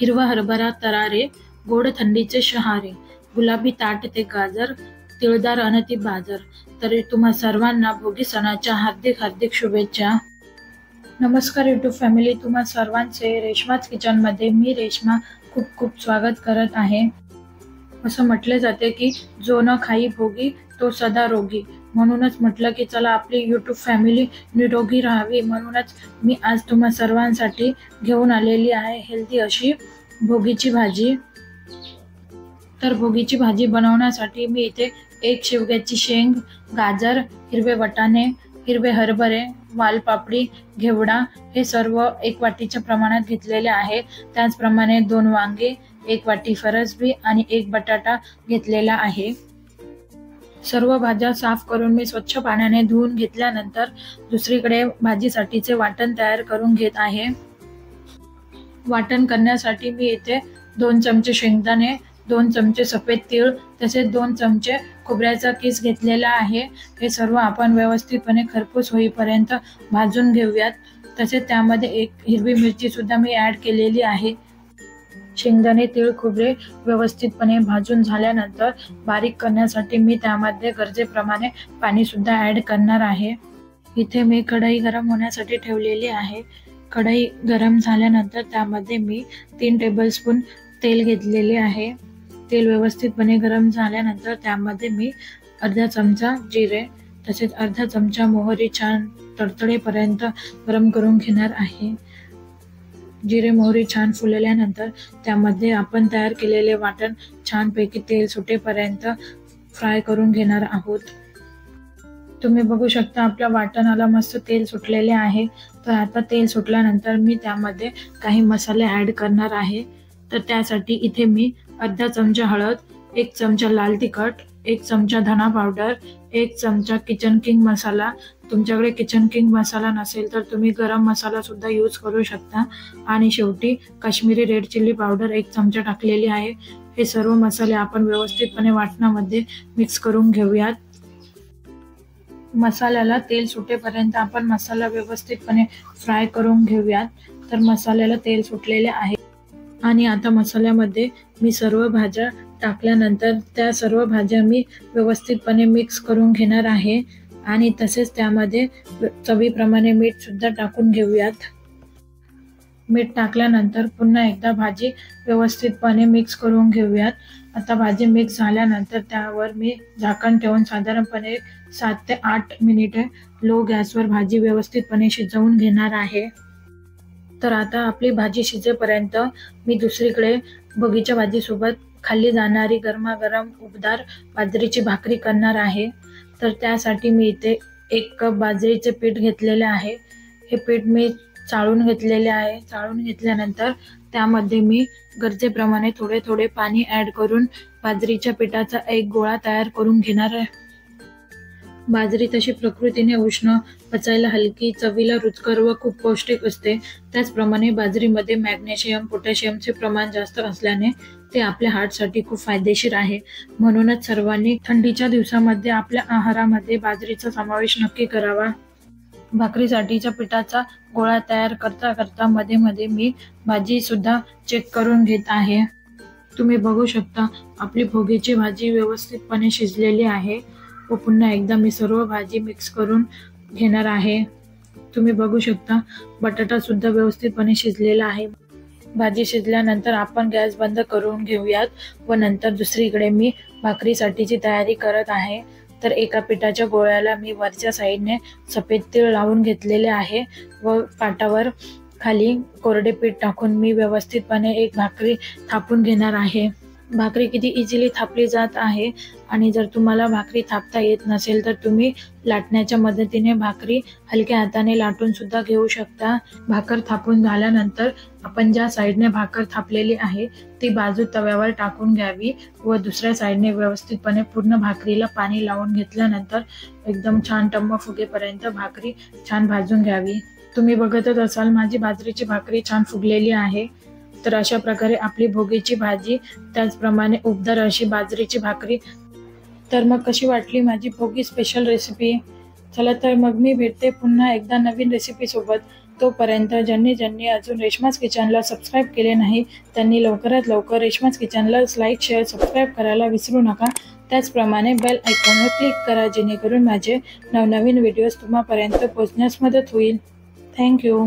हिरवा हरभरा तरारे, गोड थंडीचे शहारे, गुलाबी ताट ते गाजर, तिळदार अनती बाजार. तर तुम्हा सर्वांना भोगी सणाच्या हार्दिक हार्दिक शुभेच्छा. नमस्कार यूट्यूब फॅमिली, तुम्हा सर्वांचे रेश्माच किचनमध्ये मी रेश्मा खूप खूप स्वागत करत आहे. असं म्हटले जाते की जो न खाई भोगी तो सदा रोगी. म्हणूनच म्हटलं की चला आपली यूट्यूब फॅमिली निरोगी राहावी, म्हणूनच मी आज तुम्हा सर्वांसाठी घेऊन आलेली आहे हेल्दी अशी भोगीची भाजी. तर भोगीची भाजी बनवण्यासाठी मी इथे एक शेवग्याची शेंग, गाजर, हिरवे वाटाणे, हिरवे हरभरे, वालपापडी, घेवडा हे सर्व एक वाटीच्या प्रमाणात घेतलेले आहे. त्याचप्रमाणे 2 वांगे, 1 वाटी फरसबी आणि 1 बटाटा घेतलेला आहे. सर्व भाज्या साफ करून मी स्वच्छ पाण्याने धुवून घेतल्यानंतर दुसरीकडे भाजीसाठीचे वाटण तयार करून घेत आहे. वाटण करण्यासाठी मी इथे 2 चमचे शेंगदाणे, 2 चमचे सफेद तीळ तसेच 2 चमचे खोबऱ्याचा किस घेतलेला आहे. हे सर्व आपण व्यवस्थितपणे खरपूस होईपर्यंत भाजून घेऊयात. तसेच त्यामध्ये 1 हिरवी मिरची सुद्धा मी ऍड केलेली आहे. शेंगदाणे, तीळ, खोबरे व्यवस्थितपणे भाजून झाल्यानंतर बारीक करण्यासाठी मी त्यामध्ये गरजेप्रमाणे पाणी सुद्धा ऍड करणार आहे. इथे मी कढई गरम होण्यासाठी ठेवलेली आहे. कढई गरम झाल्यानंतर त्यामध्ये मी 3 टेबलस्पून तेल घेतलेले आहे. तेल व्यवस्थितपणे गरम झाल्यानंतर त्यामध्ये मी अर्धा चमचा जिरे तसेच अर्धा चमचा मोहरी छान तडतडेपर्यंत गरम करून घेणार आहे. जिरे मोहरी छान फुलल्यानंतर त्यामध्ये आपण तयार केलेले वाटण छानपैकी तेल सुटेपर्यंत फ्राय करून घेणार आहोत. तुम्ही बघू शकता आपल्या वाटणाला मस्त तेल सुटलेले आहे. तर आता तेल सुटल्यानंतर मी त्यामध्ये काही मसाले ऍड करणार आहे. तर त्यासाठी इथे मी अर्धा चमचा हळद, 1 चमचा लाल तिखट, 1 चमचा धना पावडर, 1 चमचा किचन किंग मसाला. तुमच्याकडे किचन किंग मसाला नसेल तर तुम्ही गरम मसाला सुद्धा यूज करू शकता. आणि शेवटी काश्मीरी रेड चिल्ली पावडर 1 चमचा टाकलेली आहे. हे सर्व मसाले आपण व्यवस्थितपणे वाटणामध्ये मिक्स करून घेऊयात. मसाल्याला तेल सुटेपर्यंत आपण मसाला व्यवस्थितपणे फ्राय करून घेऊयात. तर मसाल्याला तेल सुटलेले आहे आणि आता मसाल्यामध्ये मी सर्व भाज्या टाकल्यानंतर त्या सर्व भाज्या मी व्यवस्थितपणे मिक्स करून घेणार आहे. आणि तसेच त्यामध्ये चवीप्रमाणे मीठ सुद्धा टाकून घेऊयात. मीठ टाकल्यानंतर पुन्हा एकदा भाजी व्यवस्थितपणे मिक्स करून घेऊयात. आता भाजी मिक्स झाल्यानंतर त्यावर मी झाकण ठेवून साधारणपणे 7 ते 8 मिनिटे लो गॅसवर भाजी व्यवस्थितपणे शिजवून घेणार आहे. तर आता आपली भाजी शिजेपर्यंत मी दुसरीकडे भोगीच्या भाजीसोबत खाल्ली जाणारी गरमागरम उबदार बाजरीची भाकरी करणार आहे. तर त्यासाठी मी इथे 1 कप बाजरीचे पीठ घेतलेले आहे. हे पीठ मी चाळून घेतलेले आहे. चाळून घेतल्यानंतर त्यामध्ये मी गरजेप्रमाणे थोडे थोडे पाणी ऍड करून बाजरीच्या पिठाचा एक गोळा तयार करून घेणार आहे. बाजरी तशी प्रकृतीने उष्ण, पचायला हलकी, चवीला रुचकर व खूप पौष्टिक असते. त्याचप्रमाणे बाजरीमध्ये मॅग्नेशियम, पोटॅशियमचे प्रमाण जास्त असल्याने ते आपल्या हार्टसाठी खूप फायदेशीर आहे. म्हणूनच सर्वांनी थंडीच्या दिवसामध्ये आपल्या आहारामध्ये बाजरीचा समावेश नक्की करावा. भाकरीसाठीच्या पिठाचा गोळा तयार करता करता मध्ये मध्ये मी भाजी सुद्धा चेक करून घेत आहे. तुम्ही बघू शकता आपली भोगीची भाजी व्यवस्थितपणे शिजलेली आहे व पुन्हा एकदा मी सर्व भाजी मिक्स करून घेणार आहे. तुम्ही बघू शकता बटाटा सुद्धा व्यवस्थितपणे शिजलेला आहे. भाजी शिजल्यानंतर आपण गॅस बंद करून घेऊयात व नंतर दुसरीकडे मी भाकरीसाठीची तयारी करत आहे. तर एका पिठाच्या गोळ्याला मी वरच्या साईडने सफेद तीळ लावून घेतलेले आहे व पाटावर खाली कोरडे पीठ टाकून मी व्यवस्थितपणे एक भाकरी थापून घेणार आहे. भाकरी किती इझिली थापली जात आहे. आणि जर तुम्हाला भाकरी थापता येत नसेल तर तुम्ही लाटण्याच्या मदतीने भाकरी हलक्या हाताने लाटून सुद्धा घेऊ शकता. भाकर थापून झाल्यानंतर आपण ज्या साईडने भाकर थापलेली आहे ती बाजू तव्यावर टाकून घ्यावी व दुसऱ्या साईडने व्यवस्थितपणे पूर्ण भाकरीला पाणी लावून घेतल्यानंतर एकदम छान टम्म फुगेपर्यंत भाकरी छान भाजून घ्यावी. तुम्ही बघतच असाल माझी बाजरीची भाकरी छान फुगलेली आहे. तर अशा प्रकारे आपली भोगीची भाजी, त्याचप्रमाणे उबदार अशी बाजरीची भाकरी. तर मग कशी वाटली माझी भोगी स्पेशल रेसिपी? चला तर मग मी भेटते पुन्हा एकदा नवीन रेसिपी सोबत. तोपर्यंत ज्यांनी अजून रेश्माज किचनला सबस्क्राईब केले नाही त्यांनी लवकरात लवकर रेश्माज किचनला लाईक शेअर सबस्क्राईब करायला विसरू नका। त्याचप्रमाणे बेल आयकॉनवर क्लिक करा जेणेकरून माझे नवनवीन व्हिडिओज तुम्हापर्यंत पोहोचण्यास मदत होईल। थँक्यू।